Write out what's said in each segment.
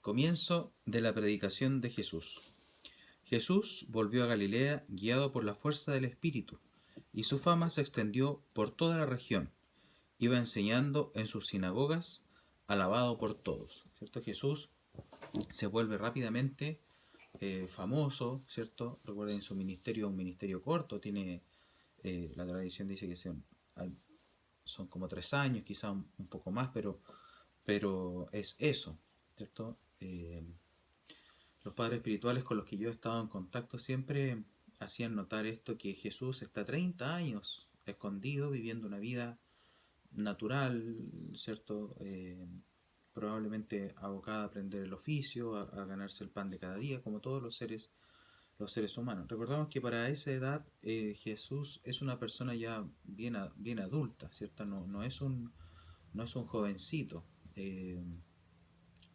Comienzo de la predicación de Jesús. Jesús volvió a Galilea guiado por la fuerza del Espíritu, y su fama se extendió por toda la región. Iba enseñando en sus sinagogas, alabado por todos. ¿Cierto? Jesús se vuelve rápidamente famoso, ¿cierto? Recuerden, su ministerio un ministerio corto, tiene la tradición dice que son como 3 años, quizá un poco más, pero es eso, ¿cierto? Los padres espirituales con los que yo he estado en contacto siempre hacían notar esto, que Jesús está 30 años escondido, viviendo una vida natural, ¿cierto? Probablemente abocada a aprender el oficio, a ganarse el pan de cada día, como todos los seres humanos. Recordamos que para esa edad Jesús es una persona ya bien adulta, ¿cierto? No es un jovencito.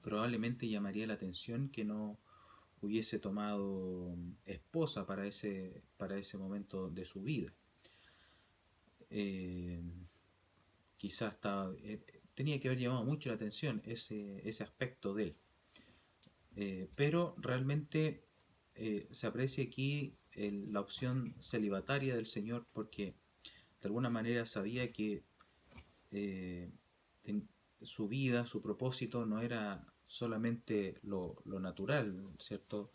Probablemente llamaría la atención que no hubiese tomado esposa para ese momento de su vida. Quizás tenía que haber llamado mucho la atención ese aspecto de él. Pero realmente se aprecia aquí la opción celibataria del Señor, porque de alguna manera sabía que eh, su vida, su propósito no era solamente lo natural, ¿cierto?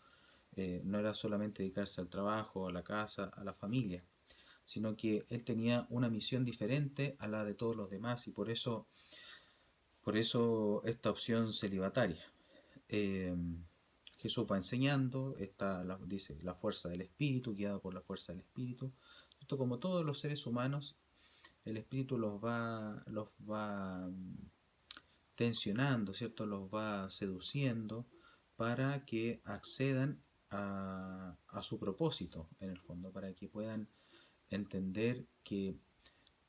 No era solamente dedicarse al trabajo, a la casa, a la familia, sino que él tenía una misión diferente a la de todos los demás, y por eso esta opción celibataria. Jesús va enseñando, dice la fuerza del Espíritu, guiado por la fuerza del Espíritu. Esto, como todos los seres humanos, el Espíritu los va tensionando, ¿cierto? Los va seduciendo para que accedan a su propósito, en el fondo, para que puedan entender que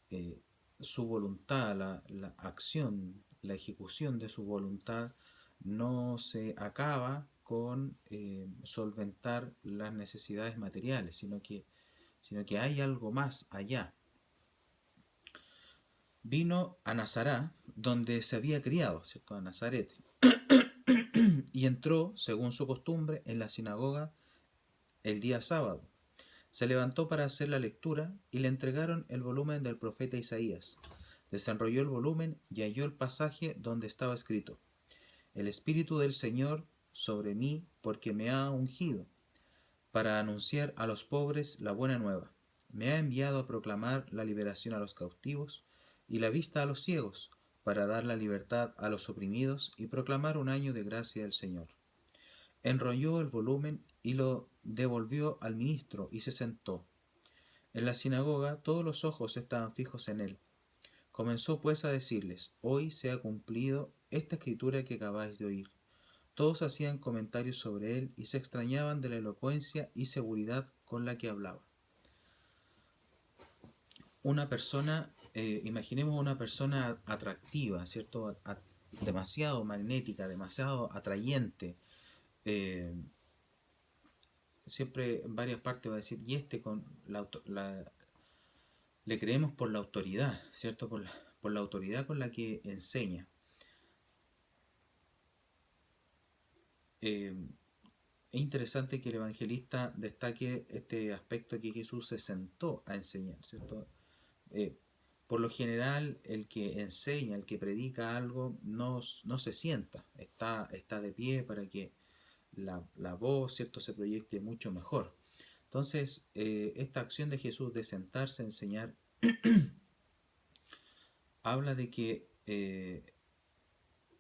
eh, su voluntad, la acción, la ejecución de su voluntad no se acaba con solventar las necesidades materiales, sino que hay algo más allá. Vino a Nazaret, donde se había criado, ¿cierto? A Nazaret, y entró, según su costumbre, en la sinagoga el día sábado. Se levantó para hacer la lectura y le entregaron el volumen del profeta Isaías. Desenrolló el volumen y halló el pasaje donde estaba escrito: El Espíritu del Señor sobre mí, porque me ha ungido para anunciar a los pobres la buena nueva. Me ha enviado a proclamar la liberación a los cautivos y la vista a los ciegos, para dar la libertad a los oprimidos y proclamar un año de gracia del Señor. Enrolló el volumen y lo devolvió al ministro y se sentó. En la sinagoga todos los ojos estaban fijos en él. Comenzó pues a decirles: Hoy se ha cumplido esta escritura que acabáis de oír. Todos hacían comentarios sobre él y se extrañaban de la elocuencia y seguridad con la que hablaba. Una persona, imaginemos una persona atractiva, ¿cierto? Demasiado magnética, demasiado atrayente. Siempre en varias partes va a decir, y con le creemos por la autoridad, ¿cierto? Por la autoridad con la que enseña. Es interesante que el evangelista destaque este aspecto, que Jesús se sentó a enseñar, ¿cierto? Por lo general, el que enseña, el que predica algo, no se sienta, está de pie para que la voz, ¿cierto?, se proyecte mucho mejor. Entonces, esta acción de Jesús de sentarse a enseñar habla de que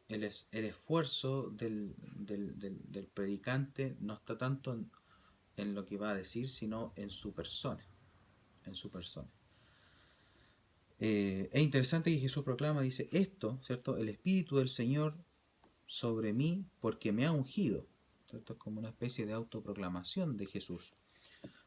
el esfuerzo del predicante no está tanto en lo que va a decir, sino en su persona. En su persona. Es interesante que Jesús proclama, dice esto, ¿cierto? El Espíritu del Señor sobre mí, porque me ha ungido. Esto es como una especie de autoproclamación de Jesús,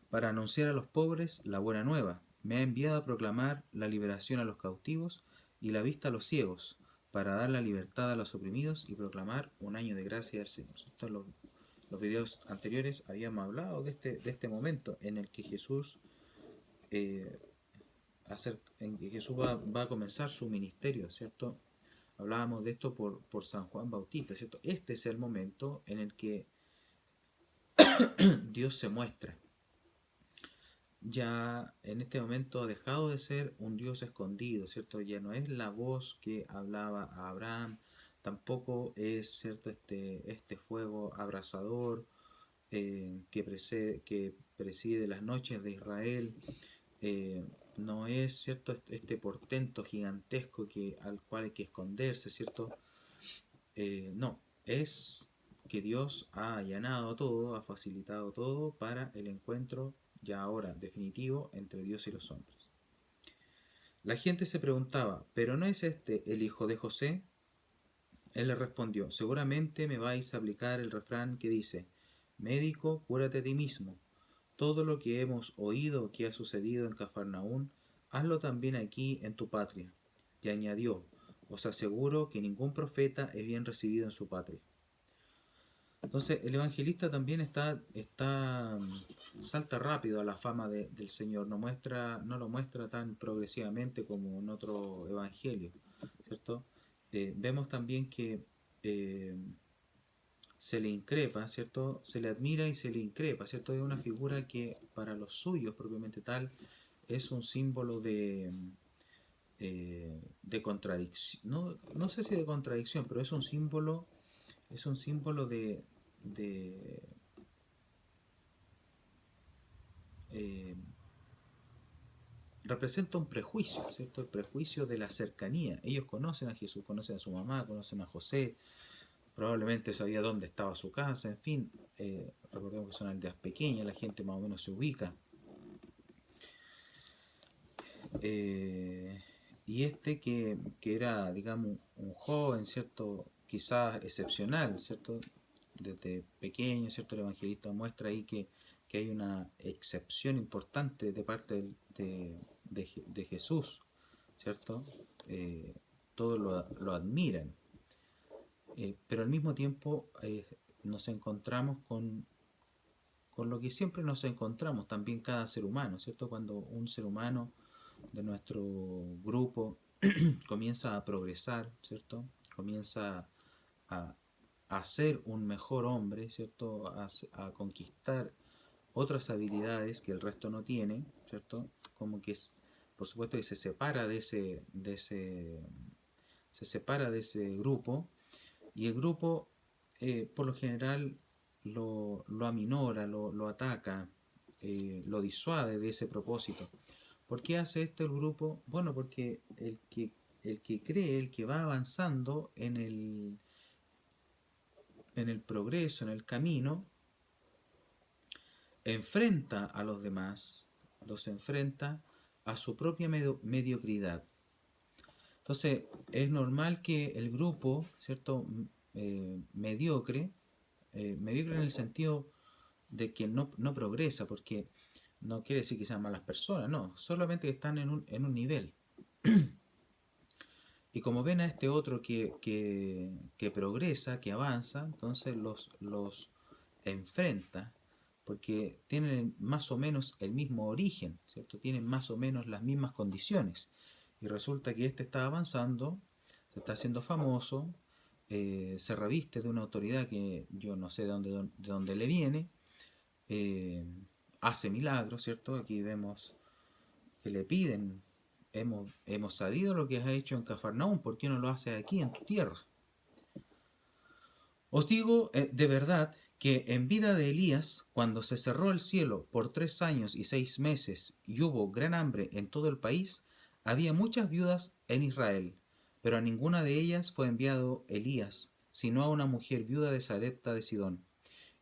para anunciar a los pobres la buena nueva. Me ha enviado a proclamar la liberación a los cautivos y la vista a los ciegos, para dar la libertad a los oprimidos y proclamar un año de gracia del Señor. Esto en los videos anteriores habíamos hablado de este momento en el que Jesús va a comenzar su ministerio, ¿cierto? Hablábamos de esto por San Juan Bautista, ¿cierto? Este es el momento en el que Dios se muestra. Ya en este momento ha dejado de ser un Dios escondido, ¿cierto? Ya no es la voz que hablaba a Abraham, tampoco es, ¿cierto?, este fuego abrasador que preside las noches de Israel. No es, ¿cierto?, este portento gigantesco al cual hay que esconderse, ¿cierto? No, es que Dios ha allanado todo, ha facilitado todo para el encuentro ya ahora definitivo entre Dios y los hombres. La gente se preguntaba, ¿pero no es este el hijo de José? Él le respondió, seguramente me vais a aplicar el refrán que dice, médico, cúrate a ti mismo. Todo lo que hemos oído que ha sucedido en Cafarnaún, hazlo también aquí en tu patria. Y añadió, os aseguro que ningún profeta es bien recibido en su patria. Entonces el evangelista también salta rápido a la fama del Señor, no lo muestra tan progresivamente como en otro evangelio, ¿cierto? Vemos también que se le increpa, ¿cierto? Se le admira y se le increpa, ¿cierto? Es una figura que para los suyos propiamente tal es un símbolo de contradicción, no sé si de contradicción, pero es un símbolo de eh, representa un prejuicio, ¿cierto? El prejuicio de la cercanía. Ellos conocen a Jesús, conocen a su mamá, conocen a José, probablemente sabía dónde estaba su casa, en fin, recordemos que son aldeas pequeñas, la gente más o menos se ubica. Y que era, digamos, un joven, ¿cierto? Quizás excepcional, ¿cierto? Desde pequeño, ¿cierto? El evangelista muestra ahí que hay una excepción importante de parte de Jesús, ¿cierto? Todos lo admiran, pero al mismo tiempo nos encontramos con lo que siempre nos encontramos, también cada ser humano, ¿cierto? Cuando un ser humano de nuestro grupo comienza a progresar, ¿cierto? Comienza a, a ser un mejor hombre, ¿cierto? A conquistar otras habilidades que el resto no tiene, ¿cierto? Como que es, por supuesto que se separa se separa de ese grupo, y el grupo por lo general lo aminora, lo ataca, lo disuade de ese propósito. ¿Por qué hace esto el grupo? Bueno, porque el que cree, el que va avanzando en el progreso, en el camino, enfrenta a los demás, los enfrenta a su propia mediocridad. Entonces, es normal que el grupo, ¿cierto? Mediocre en el sentido de que no progresa, porque no quiere decir que sean malas personas, no, solamente que están en un nivel. Y como ven a este otro que progresa, que avanza, entonces los enfrenta, porque tienen más o menos el mismo origen, ¿cierto? Tienen más o menos las mismas condiciones. Y resulta que este está avanzando, se está haciendo famoso, se reviste de una autoridad que yo no sé de dónde le viene, eh, hace milagros, ¿cierto? Aquí vemos que le piden, hemos sabido lo que has hecho en Cafarnaúm, ¿por qué no lo haces aquí en tu tierra? Os digo de verdad que en vida de Elías, cuando se cerró el cielo por 3 años y 6 meses y hubo gran hambre en todo el país, había muchas viudas en Israel, pero a ninguna de ellas fue enviado Elías, sino a una mujer viuda de Sarepta de Sidón.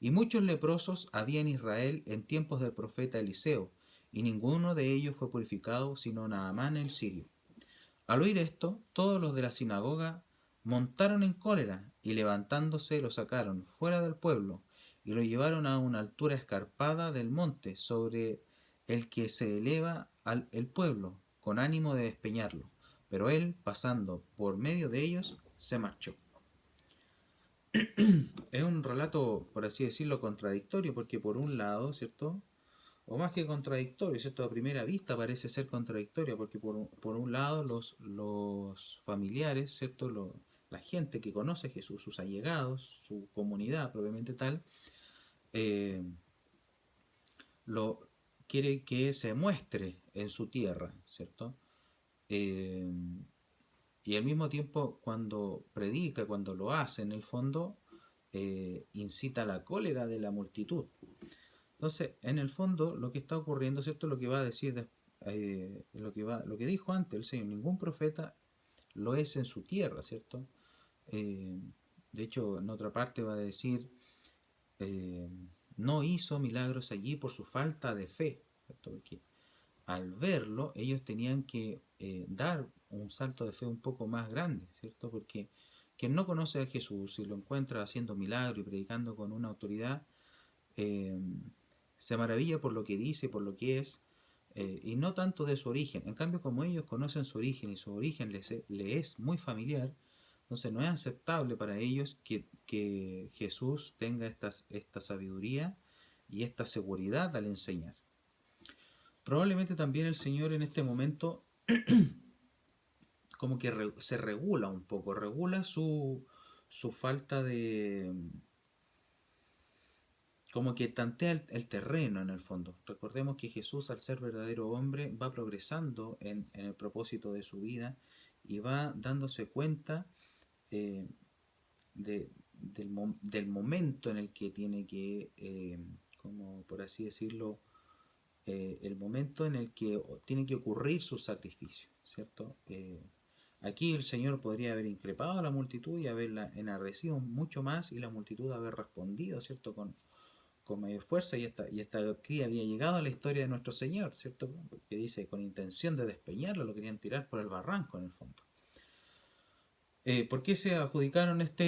Y muchos leprosos había en Israel en tiempos del profeta Eliseo, y ninguno de ellos fue purificado, sino Naamán el sirio. Al oír esto, todos los de la sinagoga montaron en cólera, y levantándose lo sacaron fuera del pueblo, y lo llevaron a una altura escarpada del monte, sobre el que se eleva el pueblo, con ánimo de despeñarlo. Pero él, pasando por medio de ellos, se marchó. Es un relato, por así decirlo, contradictorio, porque por un lado, ¿cierto? O más que contradictorio, ¿cierto? A primera vista parece ser contradictorio, porque por un lado los familiares, ¿cierto? la gente que conoce a Jesús, sus allegados, su comunidad propiamente tal, eh, lo quiere que se muestre en su tierra, ¿cierto? Eh, y al mismo tiempo, cuando predica, cuando lo hace, en el fondo, incita a la cólera de la multitud. Entonces, en el fondo, lo que está ocurriendo, ¿cierto? Lo que va a decir, lo que dijo antes el Señor, ningún profeta lo es en su tierra, ¿cierto? Eh, de hecho, en otra parte va a decir, eh, no hizo milagros allí por su falta de fe, ¿cierto? Porque al verlo, ellos tenían que dar un salto de fe un poco más grande, ¿cierto? Porque quien no conoce a Jesús y lo encuentra haciendo milagros y predicando con una autoridad, eh, se maravilla por lo que dice, por lo que es, y no tanto de su origen. En cambio, como ellos conocen su origen y su origen les es muy familiar, entonces no es aceptable para ellos que Jesús tenga esta sabiduría y esta seguridad al enseñar. Probablemente también el Señor en este momento como que se regula un poco, regula su falta de, como que tantea el terreno en el fondo. Recordemos que Jesús, al ser verdadero hombre, va progresando en el propósito de su vida y va dándose cuenta eh, del momento en el que tiene que, como por así decirlo, el momento en el que tiene que ocurrir su sacrificio, ¿cierto? Aquí el Señor podría haber increpado a la multitud y haberla enardecido mucho más y la multitud haber respondido, ¿cierto? Con mayor fuerza y esta cría había llegado a la historia de nuestro Señor, ¿cierto? Que dice, con intención de despeñarlo, lo querían tirar por el barranco en el fondo. ¿Por qué se adjudicaron esta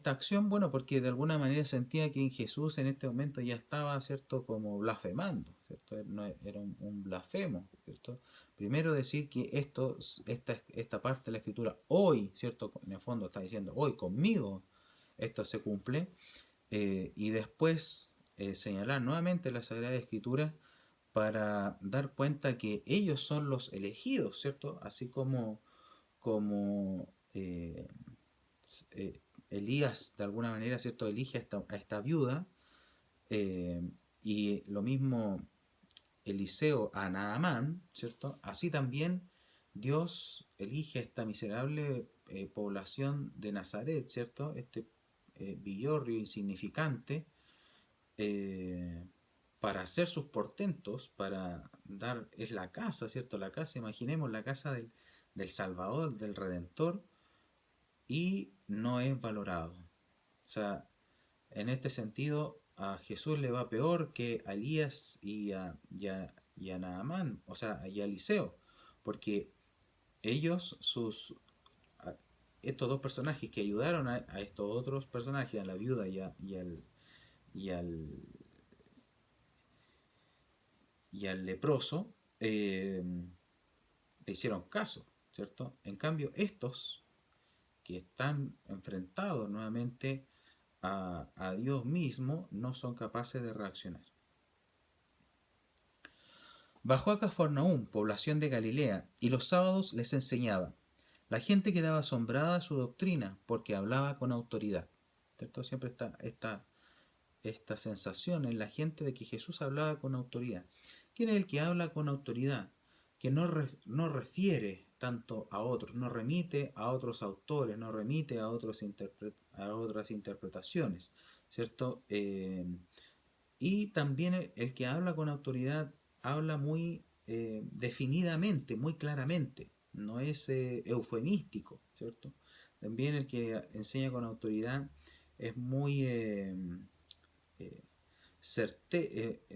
acción? Bueno, porque de alguna manera sentía que en Jesús en este momento ya estaba, ¿cierto?, como blasfemando, ¿cierto? Era un blasfemo, ¿cierto? Primero decir que esta parte de la Escritura hoy, ¿cierto?, en el fondo está diciendo, hoy conmigo esto se cumple, y después señalar nuevamente la Sagrada Escritura para dar cuenta que ellos son los elegidos, ¿cierto? Así como eh, Elías de alguna manera, ¿cierto?, elige a esta viuda, eh, y lo mismo Eliseo a Naamán, ¿cierto? Así también Dios elige a esta miserable población de Nazaret, ¿cierto? Este villorrio insignificante, eh, para hacer sus portentos, para dar, es la casa, ¿cierto? La casa, imaginemos la casa del Salvador, del Redentor, y no es valorado. O sea, en este sentido, a Jesús le va peor que a Elías y a Naamán, o sea, y a Eliseo, porque ellos, estos dos personajes que ayudaron a estos otros personajes, a la viuda y al, y al leproso, le hicieron caso, ¿cierto? En cambio, estos que están enfrentados nuevamente a Dios mismo no son capaces de reaccionar. Bajó a Cafarnaúm, población de Galilea, y los sábados les enseñaba. La gente quedaba asombrada de su doctrina porque hablaba con autoridad. ¿Cierto? Siempre está esta sensación en la gente de que Jesús hablaba con autoridad. ¿Quién es el que habla con autoridad? Que no refiere tanto a otros, no remite a otros autores, no remite a otras interpretaciones, ¿cierto? Y también el que habla con autoridad habla muy definidamente, muy claramente, no es eufemístico, ¿cierto? También el que enseña con autoridad es eh,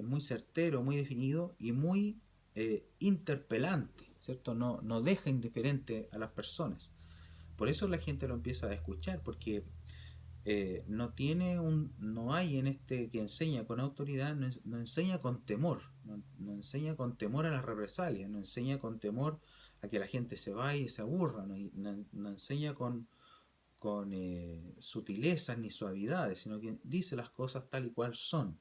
muy certero, muy definido y muy interpelante, ¿cierto? No deja indiferente a las personas. Por eso la gente lo empieza a escuchar, porque no hay en este que enseña con autoridad, no enseña con temor, no enseña con temor a las represalias, no enseña con temor a que la gente se vaya y se aburra, no enseña con sutilezas ni suavidades, sino que dice las cosas tal y cual son.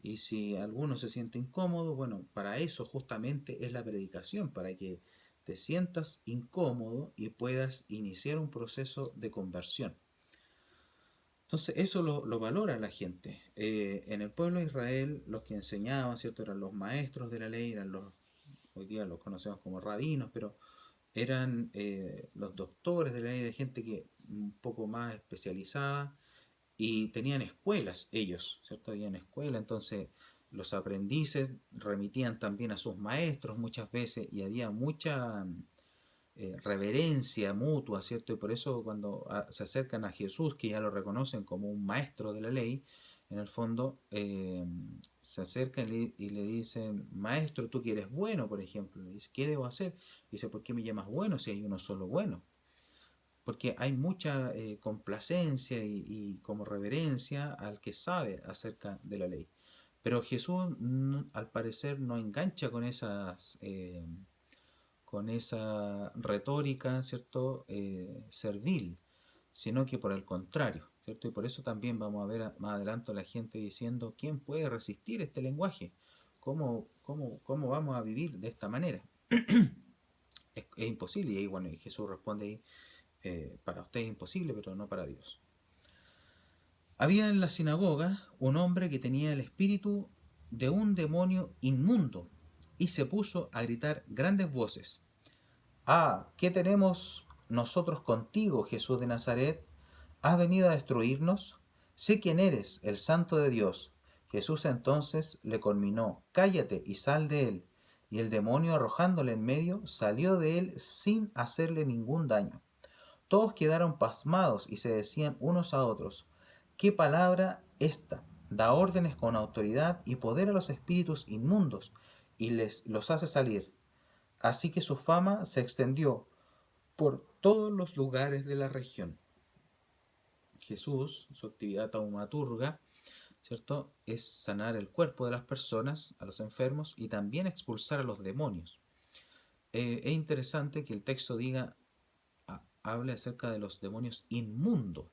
Y si alguno se siente incómodo, bueno, para eso justamente es la predicación, para que te sientas incómodo y puedas iniciar un proceso de conversión. Entonces eso lo valora la gente. En el pueblo de Israel los que enseñaban, ¿cierto? Eran los maestros de la ley, hoy día los conocemos como rabinos, pero eran los doctores de la ley, de gente que un poco más especializada y tenían escuelas ellos, ¿cierto? Habían escuela, entonces los aprendices remitían también a sus maestros muchas veces y había mucha reverencia mutua, ¿cierto? Y por eso cuando se acercan a Jesús, que ya lo reconocen como un maestro de la ley, en el fondo se acercan y le dicen, maestro, tú que eres bueno, por ejemplo, le dice, ¿qué debo hacer? Dice, ¿por qué me llamas bueno si hay uno solo bueno? Porque hay mucha complacencia y como reverencia al que sabe acerca de la ley. Pero Jesús al parecer no engancha con esa retórica, ¿cierto? Servil, sino que por el contrario, ¿cierto? Y por eso también vamos a ver más adelante a la gente diciendo, ¿quién puede resistir este lenguaje? ¿Cómo vamos a vivir de esta manera? Es imposible. Y ahí, bueno, y Jesús responde ahí, para usted es imposible, pero no para Dios. Había en la sinagoga un hombre que tenía el espíritu de un demonio inmundo y se puso a gritar grandes voces. Ah, ¿qué tenemos nosotros contigo, Jesús de Nazaret? ¿Has venido a destruirnos? Sé quién eres, el Santo de Dios. Jesús entonces le conminó, cállate y sal de él. Y el demonio, arrojándole en medio, salió de él sin hacerle ningún daño. Todos quedaron pasmados y se decían unos a otros, ¿qué palabra esta? Da órdenes con autoridad y poder a los espíritus inmundos y los hace salir. Así que su fama se extendió por todos los lugares de la región. Jesús, su actividad taumaturga, ¿cierto?, es sanar el cuerpo de las personas, a los enfermos, y también expulsar a los demonios. Es interesante que el texto hable acerca de los demonios inmundo.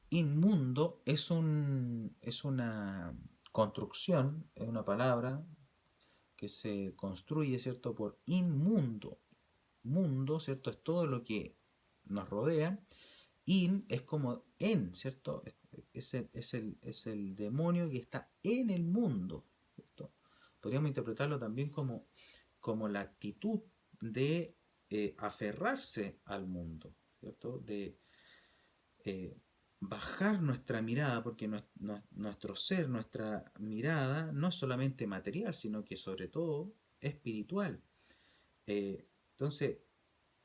Inmundo es una construcción, es una palabra que se construye, ¿cierto?, por inmundo. Mundo, ¿cierto?, es todo lo que nos rodea. In es como en, ¿cierto? Es el demonio que está en el mundo, ¿cierto? Podríamos interpretarlo también como la actitud de aferrarse al mundo, ¿cierto? De bajar nuestra mirada, porque nuestro ser, nuestra mirada, no es solamente material, sino que sobre todo espiritual. Entonces,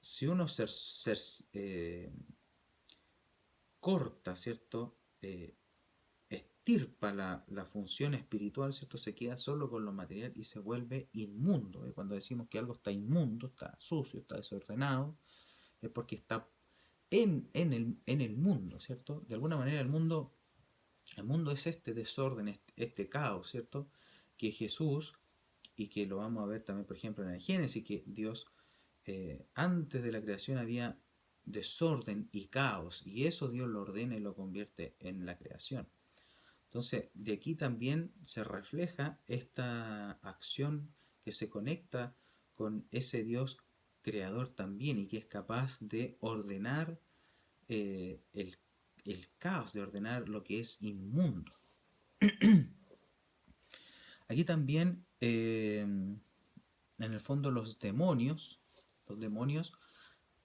si uno corta, ¿cierto? Estirpa la función espiritual, ¿cierto? Se queda solo con lo material y se vuelve inmundo. Cuando decimos que algo está inmundo, está sucio, está desordenado, es porque está en el mundo, ¿cierto? De alguna manera el mundo es este desorden, este caos, ¿cierto? Que Jesús, y que lo vamos a ver también, por ejemplo, en el Génesis, que Dios, antes de la creación había desorden y caos, y eso Dios lo ordena y lo convierte en la creación. Entonces, de aquí también se refleja esta acción que se conecta con ese Dios creador también y que es capaz de ordenar el caos, de ordenar lo que es inmundo. Aquí también, en el fondo, los demonios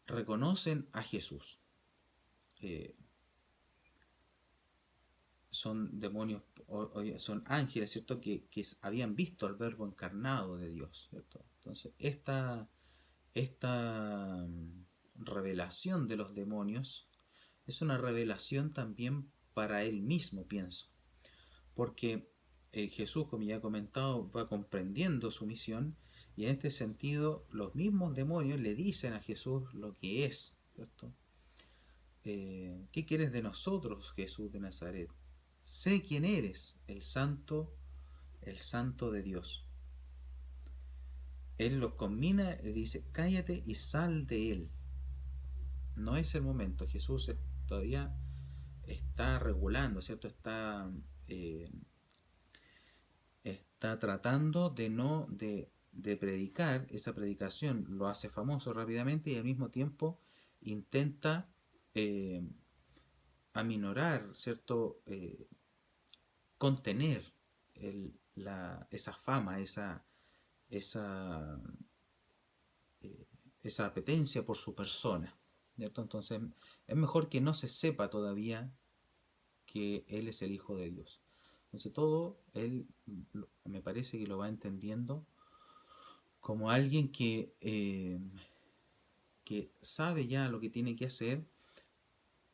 reconocen a Jesús. Son demonios, son ángeles, ¿cierto? Que habían visto al verbo encarnado de Dios, ¿cierto? Entonces, esta revelación de los demonios es una revelación también para él mismo, pienso. Porque Jesús, como ya he comentado, va comprendiendo su misión y en este sentido los mismos demonios le dicen a Jesús lo que es, ¿cierto? ¿Qué quieres de nosotros, Jesús de Nazaret? Sé quién eres, el santo de Dios. Él los combina, le dice, cállate y sal de él. No es el momento. Jesús todavía está regulando, ¿cierto? Está tratando de de predicar, esa predicación lo hace famoso rápidamente y al mismo tiempo intenta aminorar, ¿cierto? Contener esa fama, esa, eh, esa apetencia por su persona, ¿cierto? Entonces es mejor que no se sepa todavía que Él es el Hijo de Dios. Entonces todo Él me parece que lo va entendiendo como alguien que sabe ya lo que tiene que hacer,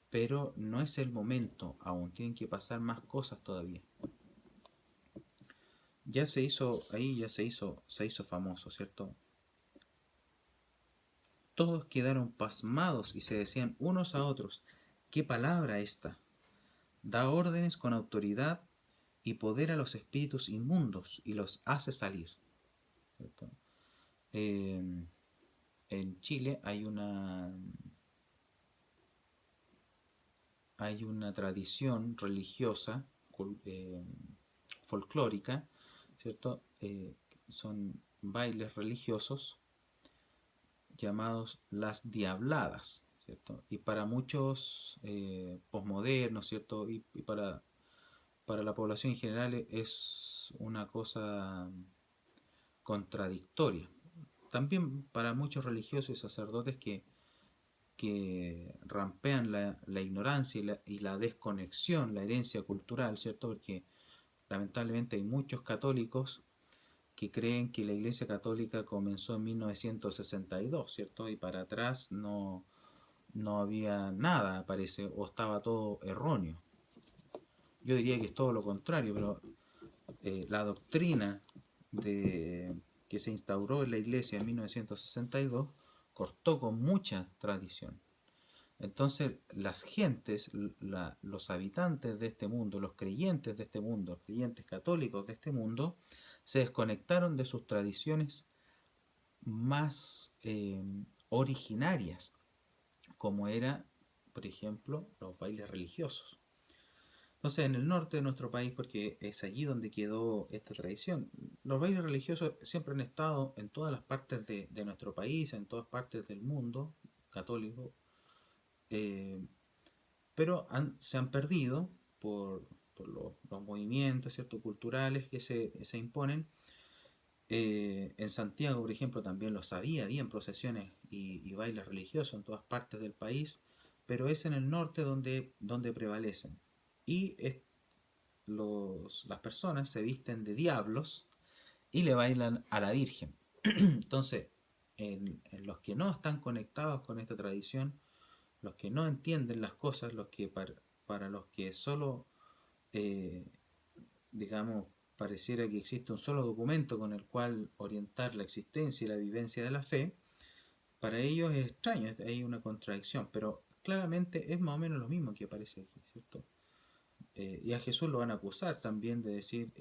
pero no es el momento aún, tienen que pasar más cosas todavía. Ya se hizo, ahí ya se hizo famoso, ¿cierto? Todos quedaron pasmados y se decían unos a otros, ¿qué palabra esta? Da órdenes con autoridad y poder a los espíritus inmundos y los hace salir. ¿Cierto? En Chile hay una tradición religiosa folclórica, ¿cierto? Son bailes religiosos llamados las diabladas, ¿cierto? Y para muchos posmodernos, ¿cierto? Y para la población en general es una cosa contradictoria. También para muchos religiosos y sacerdotes que rampean la ignorancia y la desconexión, la herencia cultural, ¿cierto? Porque lamentablemente hay muchos católicos que creen que la Iglesia Católica comenzó en 1962, ¿cierto? Y para atrás no había nada, parece, o estaba todo erróneo. Yo diría que es todo lo contrario, pero la doctrina que se instauró en la Iglesia en 1962 cortó con mucha tradición. Entonces las gentes, los habitantes de este mundo, los creyentes de este mundo, los creyentes católicos de este mundo, se desconectaron de sus tradiciones más originarias, como era, por ejemplo, los bailes religiosos. Entonces, en el norte de nuestro país, porque es allí donde quedó esta tradición, los bailes religiosos siempre han estado en todas las partes de nuestro país, en todas partes del mundo católico, eh, pero se han perdido por los movimientos, ¿cierto?, culturales que se imponen. En Santiago, por ejemplo, también los había procesiones y bailes religiosos en todas partes del país, pero es en el norte donde prevalecen. Y las personas se visten de diablos y le bailan a la Virgen. Entonces, en los que no están conectados con esta tradición, los que no entienden las cosas, para los que solo, eh, digamos, pareciera que existe un solo documento con el cual orientar la existencia y la vivencia de la fe, para ellos es extraño, hay una contradicción, pero claramente es más o menos lo mismo que aparece aquí, ¿cierto? Y a Jesús lo van a acusar también de decir,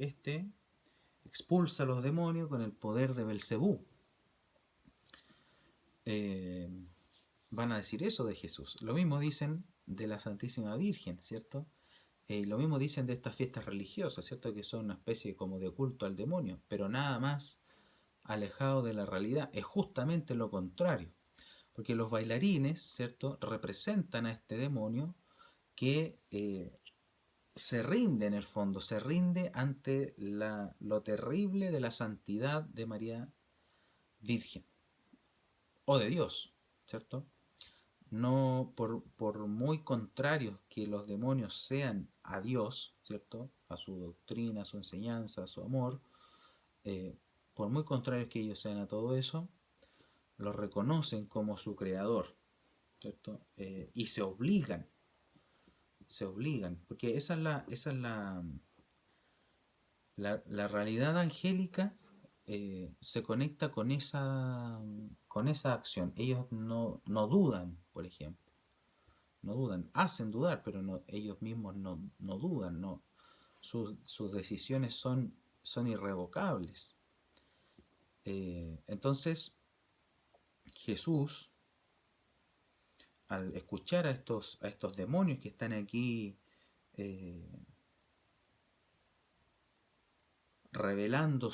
expulsa a los demonios con el poder de Belcebú. Van a decir eso de Jesús. Lo mismo dicen de la Santísima Virgen, ¿cierto? Lo mismo dicen de estas fiestas religiosas, ¿cierto? Que son una especie como de culto al demonio, pero nada más alejado de la realidad. Es justamente lo contrario, porque los bailarines, ¿cierto?, representan a este demonio que se rinde en el fondo, se rinde ante lo terrible de la santidad de María Virgen, o de Dios, ¿cierto? No por muy contrarios que los demonios sean a Dios, ¿cierto?, a su doctrina, a su enseñanza, a su amor, por muy contrarios que ellos sean a todo eso, los reconocen como su creador, ¿cierto? Y se obligan, porque esa es la realidad angélica. Se conecta con esa acción. Ellos no dudan, por ejemplo. No dudan. Hacen dudar, pero ellos mismos no dudan. No. Sus decisiones son irrevocables. Entonces, Jesús, al escuchar a estos demonios que están aquí revelando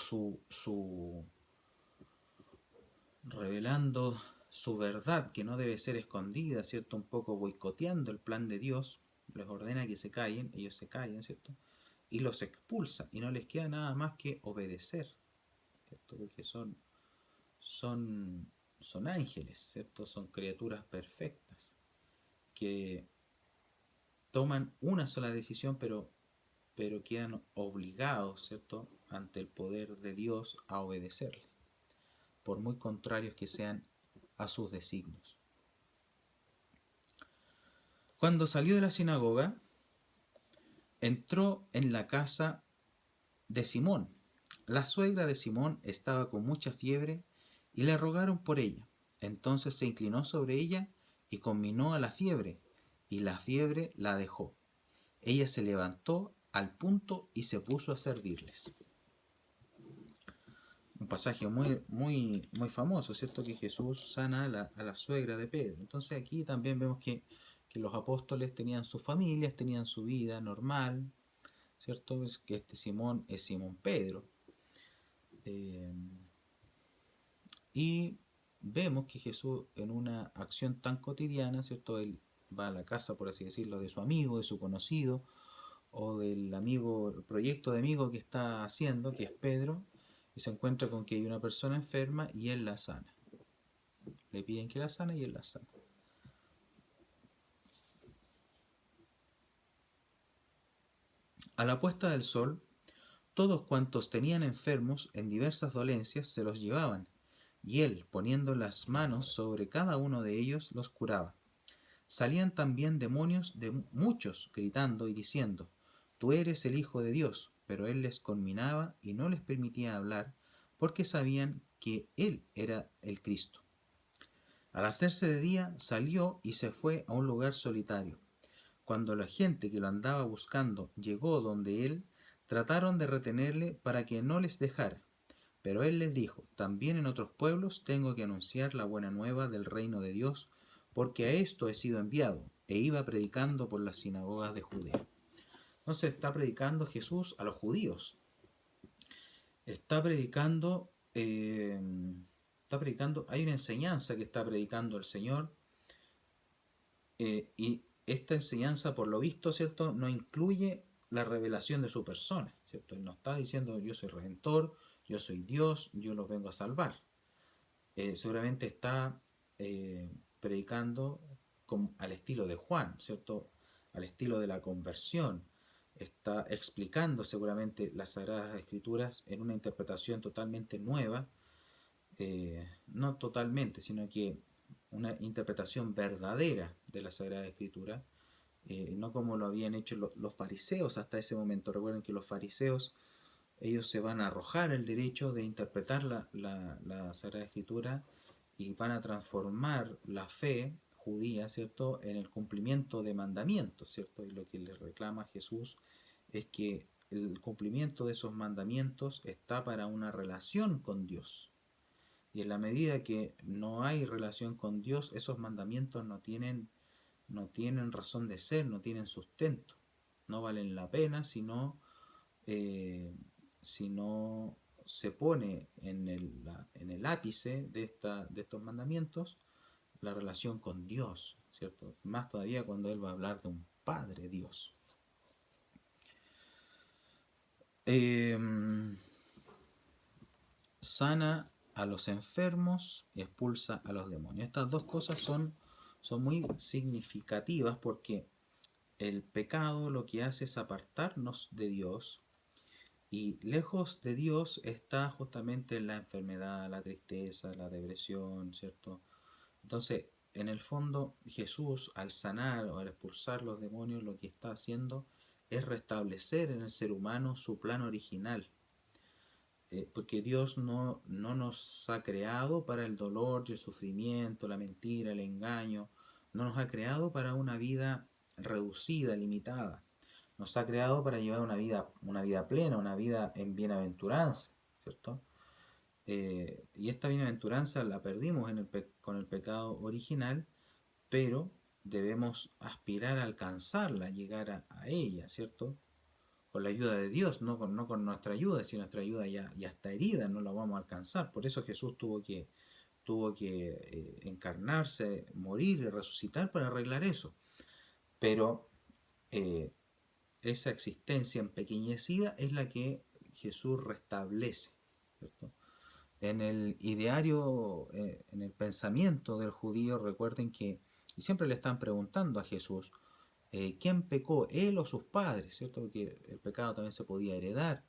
revelando su verdad, que no debe ser escondida, ¿cierto? Un poco boicoteando el plan de Dios, les ordena que se callen, ellos se callan, ¿cierto? Y los expulsa, y no les queda nada más que obedecer, ¿cierto? Porque son, son ángeles, ¿cierto? Son criaturas perfectas, que toman una sola decisión, pero quedan obligados, ¿cierto?, ante el poder de Dios a obedecerle, por muy contrarios que sean a sus designios. Cuando salió de la sinagoga, entró en la casa de Simón. La suegra de Simón estaba con mucha fiebre y le rogaron por ella. Entonces se inclinó sobre ella y conminó a la fiebre, y la fiebre la dejó. Ella se levantó al punto y se puso a servirles. Un pasaje muy famoso, ¿cierto? Que Jesús sana a la suegra de Pedro. Entonces aquí también vemos que los apóstoles tenían sus familias, tenían su vida normal, ¿cierto? Es que este Simón es Simón Pedro. Y vemos que Jesús, en una acción tan cotidiana, ¿cierto? Él va a la casa, por así decirlo, de su amigo, de su conocido, o del amigo, el proyecto de amigo que está haciendo, que es Pedro, y se encuentra con que hay una persona enferma y él la sana. Le piden que la sana y él la sana. A la puesta del sol, todos cuantos tenían enfermos en diversas dolencias se los llevaban, y él, poniendo las manos sobre cada uno de ellos, los curaba. Salían también demonios de muchos, gritando y diciendo: Tú eres el Hijo de Dios. Pero él les conminaba y no les permitía hablar, porque sabían que él era el Cristo. Al hacerse de día, salió y se fue a un lugar solitario. Cuando la gente que lo andaba buscando llegó donde él, trataron de retenerle para que no les dejara. Pero él les dijo: También en otros pueblos tengo que anunciar la buena nueva del reino de Dios, porque a esto he sido enviado. E iba predicando por las sinagogas de Judea. Entonces está predicando Jesús a los judíos. Está predicando, hay una enseñanza que está predicando el Señor, y esta enseñanza, por lo visto, ¿cierto?, no incluye la revelación de su persona, ¿cierto? Él no está diciendo: yo soy redentor, yo soy Dios, yo los vengo a salvar. Seguramente está predicando al estilo de Juan, ¿cierto?, al estilo de la conversión. Está explicando seguramente las Sagradas Escrituras en una interpretación totalmente nueva, no totalmente, sino que una interpretación verdadera de la Sagrada Escritura, no como lo habían hecho los fariseos hasta ese momento. Recuerden que los fariseos, ellos se van a arrojar el derecho de interpretar la Sagrada Escritura y van a transformar la fe judía, ¿cierto?, en el cumplimiento de mandamientos, ¿cierto? Y lo que les reclama Jesús es que el cumplimiento de esos mandamientos está para una relación con Dios. Y en la medida que no hay relación con Dios, esos mandamientos no tienen razón de ser, no tienen sustento, no valen la pena si no se pone en el ápice de estos mandamientos la relación con Dios, ¿cierto? Más todavía cuando él va a hablar de un Padre Dios. Sana a los enfermos y expulsa a los demonios. Estas dos cosas son muy significativas, porque el pecado lo que hace es apartarnos de Dios, y lejos de Dios está justamente la enfermedad, la tristeza, la depresión, ¿cierto? Entonces, en el fondo, Jesús, al sanar o al expulsar los demonios, lo que está haciendo es restablecer en el ser humano su plan original. Porque Dios no nos ha creado para el dolor y el sufrimiento, la mentira, el engaño. No nos ha creado para una vida reducida, limitada. Nos ha creado para llevar una vida plena, una vida en bienaventuranza, ¿cierto? Y esta bienaventuranza la perdimos con el pecado original, pero debemos aspirar a alcanzarla, a llegar a ella, ¿cierto? Con la ayuda de Dios, no con nuestra ayuda. Si nuestra ayuda ya está herida, no la vamos a alcanzar. Por eso Jesús tuvo que tuvo que encarnarse, morir y resucitar para arreglar eso. Pero esa existencia empequeñecida es la que Jesús restablece, ¿cierto? En el ideario, en el pensamiento del judío, recuerden que y siempre le están preguntando a Jesús, ¿quién pecó, él o sus padres? ¿Cierto? Porque el pecado también se podía heredar.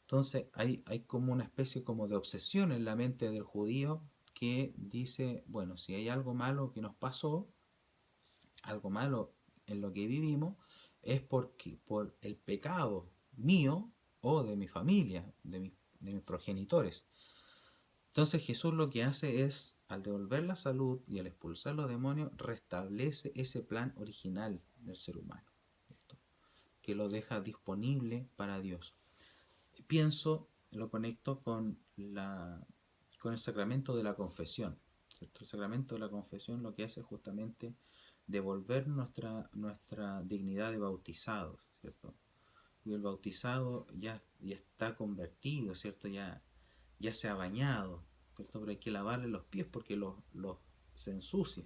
Entonces hay como una especie como de obsesión en la mente del judío que dice, bueno, si hay algo malo que nos pasó, algo malo en lo que vivimos, es porque por el pecado mío o de mi familia, de mis progenitores. Entonces Jesús lo que hace es, al devolver la salud y al expulsar los demonios, restablece ese plan original del ser humano, ¿cierto? Que lo deja disponible para Dios. Pienso, lo conecto con el sacramento de la confesión, ¿cierto? El sacramento de la confesión lo que hace es justamente devolver nuestra dignidad de bautizados, ¿cierto? Y el bautizado ya está convertido, ¿cierto? Ya se ha bañado, ¿cierto? Pero hay que lavarle los pies porque se ensucia.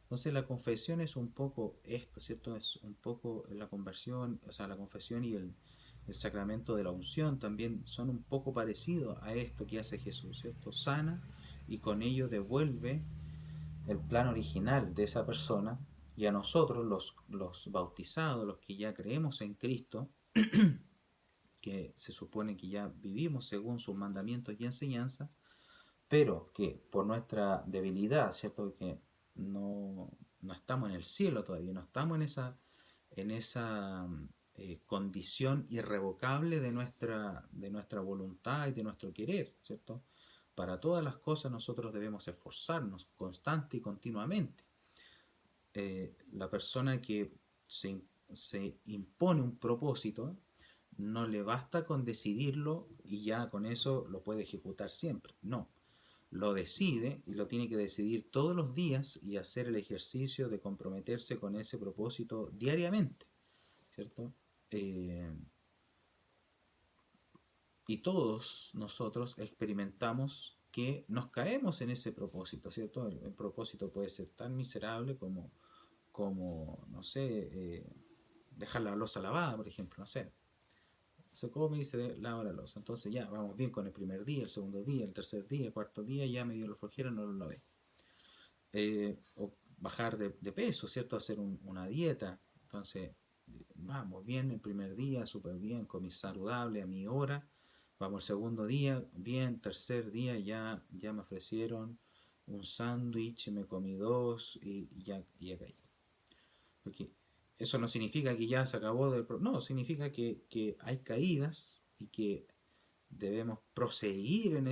Entonces la confesión es un poco esto, ¿cierto? Es un poco la conversión, o sea, la confesión y el sacramento de la unción también son un poco parecidos a esto que hace Jesús, ¿cierto? Sana y con ello devuelve el plan original de esa persona y a nosotros los bautizados, los que ya creemos en Cristo, que se supone que ya vivimos según sus mandamientos y enseñanzas, pero que por nuestra debilidad, ¿cierto? Que no estamos en el cielo todavía, no estamos en esa condición irrevocable de nuestra voluntad y de nuestro querer, ¿cierto? Para todas las cosas nosotros debemos esforzarnos constante y continuamente. La persona que se impone un propósito, no le basta con decidirlo y ya con eso lo puede ejecutar siempre. No, lo decide y lo tiene que decidir todos los días y hacer el ejercicio de comprometerse con ese propósito diariamente, ¿cierto? Eh, y todos nosotros experimentamos que nos caemos en ese propósito, ¿cierto? El propósito puede ser tan miserable como no sé, dejar la losa lavada, por ejemplo, no sé. Se come y se lava la losa. Entonces ya, vamos bien con el primer día, el segundo día, el tercer día, el cuarto día, ya me dio la flojera, no lo lavé. O bajar de peso, ¿cierto? Hacer una dieta. Entonces, vamos bien el primer día, súper bien, comí saludable a mi hora. Vamos el segundo día, bien, tercer día ya me ofrecieron un sándwich, me comí dos y ya caí. Porque eso no significa que ya se acabó no, significa que hay caídas y que debemos proseguir en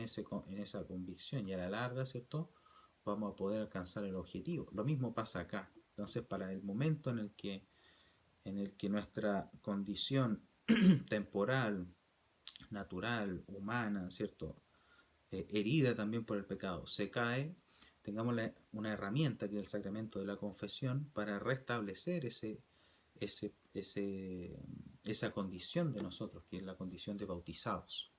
esa convicción y a la larga, ¿cierto? Vamos a poder alcanzar el objetivo. Lo mismo pasa acá. Entonces, para el momento en el que nuestra condición temporal, natural, humana, ¿cierto? Herida también por el pecado, se cae, tengamos una herramienta que es el sacramento de la confesión para restablecer esa condición de nosotros, que es la condición de bautizados.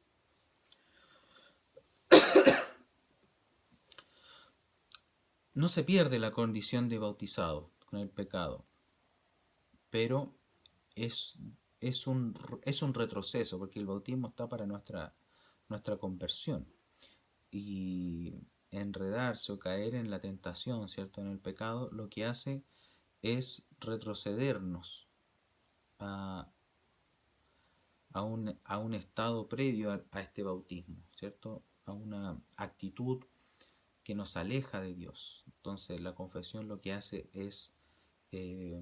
No se pierde la condición de bautizado con el pecado, pero es, es un retroceso, porque el bautismo está para nuestra conversión. Y enredarse o caer en la tentación, ¿cierto? En el pecado, lo que hace es retrocedernos a, a un estado previo a este bautismo, ¿cierto? A una actitud que nos aleja de Dios. Entonces la confesión lo que hace es eh,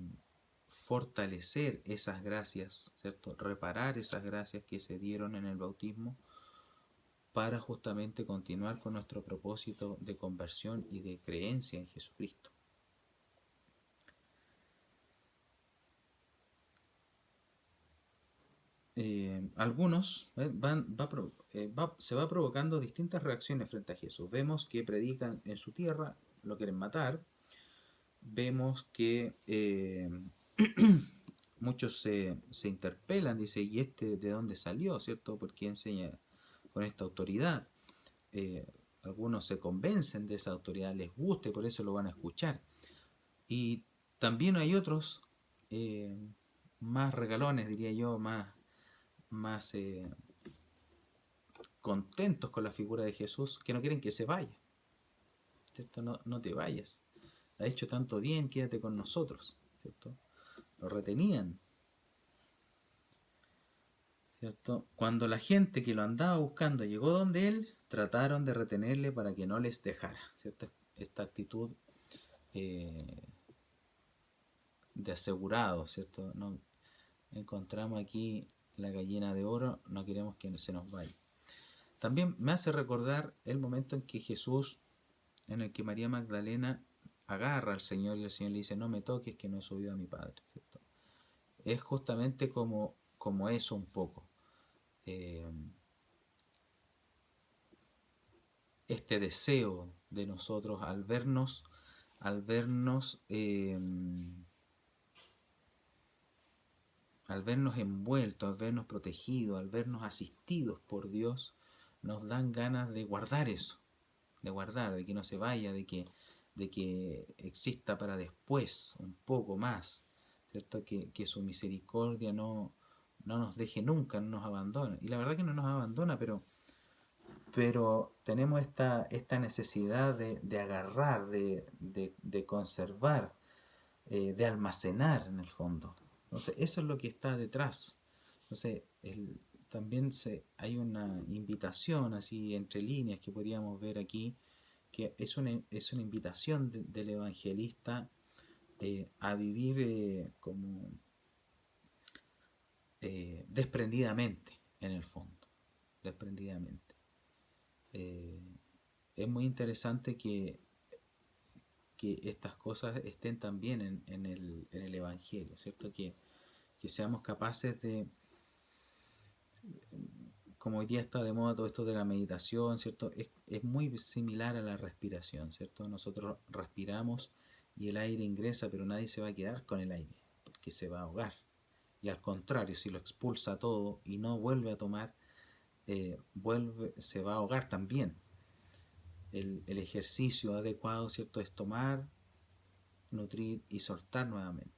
fortalecer esas gracias, ¿cierto? Reparar esas gracias que se dieron en el bautismo para justamente continuar con nuestro propósito de conversión y de creencia en Jesucristo. Algunos se va provocando distintas reacciones frente a Jesús. Vemos que predican en su tierra, lo quieren matar. Vemos que muchos se interpelan, dice, ¿y este de dónde salió? ¿Cierto? ¿Por qué enseña con esta autoridad? algunos se convencen de esa autoridad, les gusta y por eso lo van a escuchar. Y también hay otros eh, más regalones, diría yo, más contentos con la figura de Jesús, que no quieren que se vaya, ¿cierto? No, no te vayas, ha hecho tanto bien, quédate con nosotros, ¿cierto? Lo retenían, ¿cierto? Cuando la gente que lo andaba buscando llegó donde él, trataron de retenerle para que no les dejara, ¿cierto? Esta actitud eh, de asegurado, ¿cierto? No, encontramos aquí la gallina de oro, no queremos que se nos vaya. También me hace recordar el momento en que Jesús, en el que María Magdalena agarra al Señor y el Señor le dice, no me toques que no he subido a mi Padre, ¿cierto? Es justamente como eso un poco. Eh, este deseo de nosotros al vernos, al vernos envueltos, al vernos protegidos, al vernos asistidos por Dios, nos dan ganas de guardar eso, de guardar, de que no se vaya, de que exista para después un poco más, ¿cierto? Que su misericordia no nos deje nunca, no nos abandone. Y la verdad que no nos abandona, pero tenemos esta necesidad de agarrar, de conservar, de almacenar en el fondo. Entonces, eso es lo que está detrás. Entonces, también hay una invitación así entre líneas que podríamos ver aquí, que es una invitación del evangelista a vivir como desprendidamente, en el fondo, desprendidamente. Eh, es muy interesante que estas cosas estén también en el Evangelio, ¿cierto? Que seamos capaces de, como hoy día está de moda todo esto de la meditación, ¿cierto? Es muy similar a la respiración, ¿cierto? Nosotros respiramos y el aire ingresa, pero nadie se va a quedar con el aire, porque se va a ahogar. Y al contrario, si lo expulsa todo y no vuelve a tomar, se va a ahogar también. El ejercicio adecuado, ¿cierto? Es tomar, nutrir y soltar nuevamente.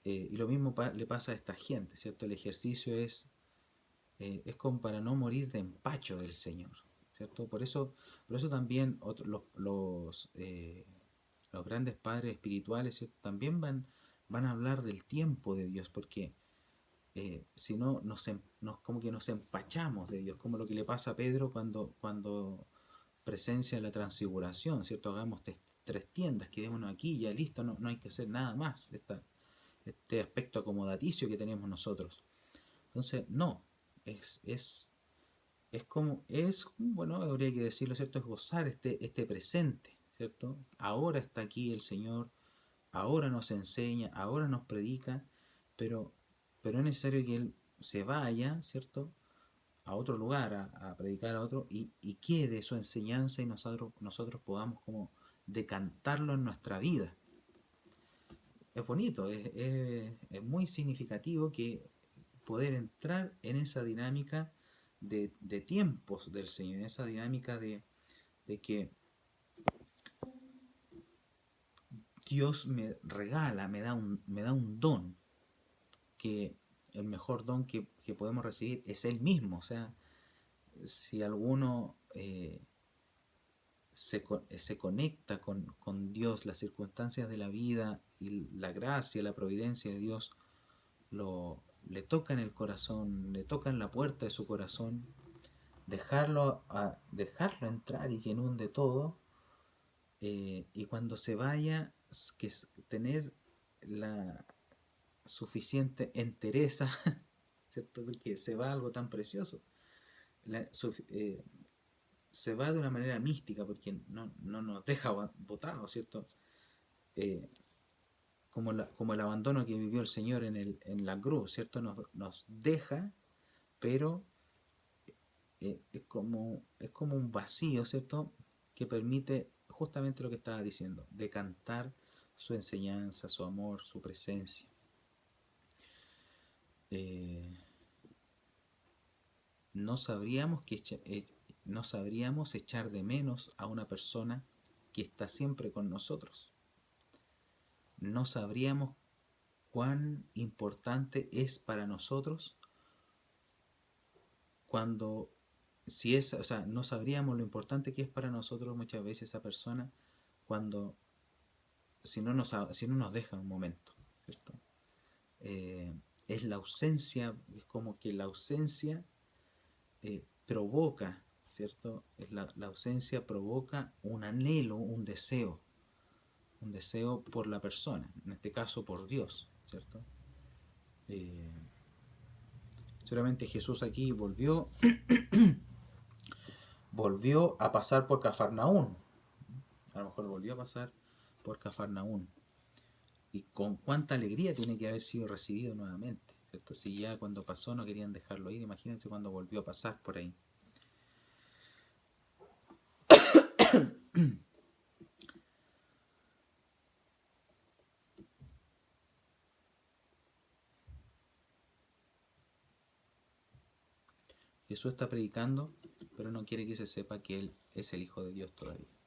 Y lo mismo le pasa a esta gente, ¿cierto? El ejercicio es como para no morir de empacho del Señor, ¿cierto? Por eso también los grandes padres espirituales, ¿cierto? También van a hablar del tiempo de Dios, porque si no, como que nos empachamos de Dios, como lo que le pasa a Pedro cuando presencia la transfiguración, ¿cierto? Hagamos tres tiendas, quedémonos aquí, ya listo, no hay que hacer nada más. Este aspecto acomodaticio que tenemos nosotros. Entonces, no, bueno, habría que decirlo, ¿cierto? Es gozar este presente, ¿cierto? Ahora está aquí el Señor, ahora nos enseña, ahora nos predica, pero, pero es necesario que Él se vaya, ¿cierto? A otro lugar, a predicar a otro, y quede su enseñanza y nosotros podamos como decantarlo en nuestra vida. Es bonito, es muy significativo que poder entrar en esa dinámica de tiempos del Señor, en esa dinámica de que Dios me regala, me da un don, que el mejor don que podemos recibir es Él mismo. O sea, si alguno se conecta con Dios, las circunstancias de la vida y la gracia, la providencia de Dios, le tocan el corazón, le tocan la puerta de su corazón, dejarlo entrar y que inunde todo, y cuando se vaya, tener la suficiente entereza, ¿cierto? Porque se va algo tan precioso. La, se va de una manera mística, porque no nos deja botados, ¿cierto? Eh, como el abandono que vivió el Señor en la cruz, ¿cierto? Nos deja, pero es como un vacío, ¿cierto? Que permite justamente lo que estaba diciendo, decantar su enseñanza, su amor, su presencia. No sabríamos no sabríamos echar de menos a una persona que está siempre con nosotros. No sabríamos cuán importante es para nosotros cuando, si es, o sea, no sabríamos lo importante que es para nosotros muchas veces esa persona cuando, si no nos deja un momento, ¿cierto? Es la ausencia, es como que la ausencia provoca, ¿cierto? La ausencia provoca un anhelo, un deseo por la persona, en este caso por Dios, ¿cierto? Eh, Seguramente Jesús aquí volvió a pasar por Cafarnaún. A lo mejor volvió a pasar por Cafarnaún. Y con cuánta alegría tiene que haber sido recibido nuevamente, ¿cierto? Si ya cuando pasó no querían dejarlo ir, imagínense cuando volvió a pasar por ahí. Jesús está predicando, pero no quiere que se sepa que Él es el Hijo de Dios todavía.